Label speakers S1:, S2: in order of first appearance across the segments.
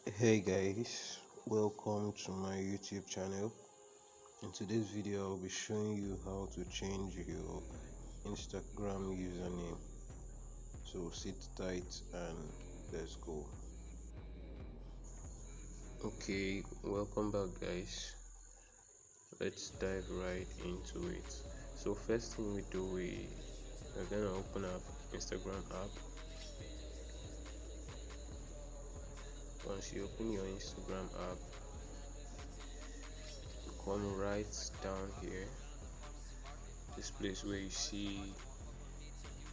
S1: Hey guys, welcome to my YouTube channel. In today's video, I'll be showing you how to change your Instagram username. So sit tight and let's go. Okay, welcome back guys. Let's dive right into it. So first thing we do, we're gonna open up Instagram app. Once you open your Instagram app, come right down here, this place where you see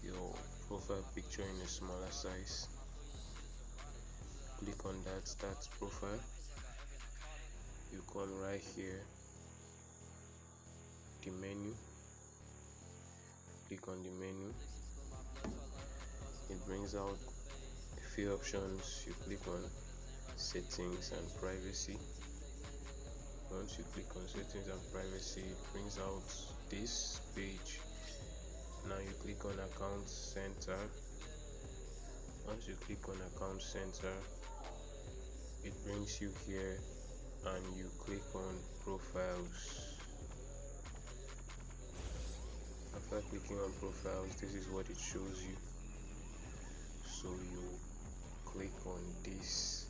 S1: your profile picture in a smaller size. Click on that start profile. You come right here, the menu, click on the menu. It brings out a few options. You click on settings and privacy. Once you click on settings and privacy, it brings out this page. Now you click on account center. Once you click on account center, it brings you here and you click on profiles. After clicking on profiles, this is what it shows you. So you click on this,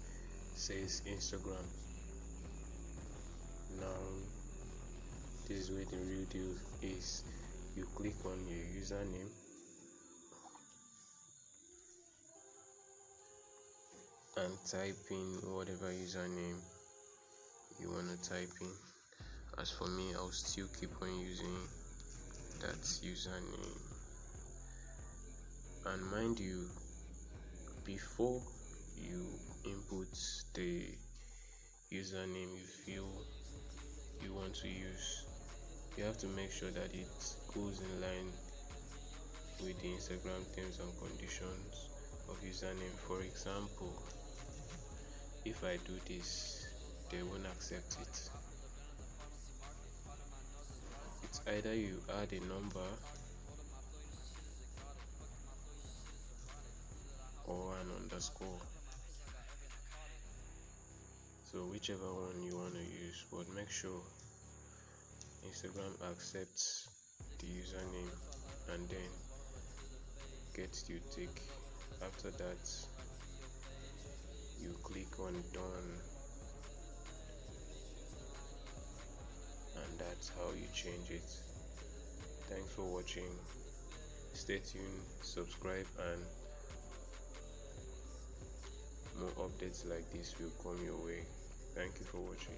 S1: says Instagram. Now this is where the real deal is. You click on your username and type in whatever username you want to type in. As for me, I'll still keep on using that username. And mind you, before you input the username you feel you want to use, you have to make sure that it goes in line with the Instagram terms and conditions of username. For example, if I do this, they won't accept it. It's either you add a number or an underscore, so whichever one you want to use, but make sure Instagram accepts the username and then get you tick. After that, you click on done, and that's how you change it. Thanks for watching. Stay tuned, subscribe, and more updates like this will come your way. Thank you for watching.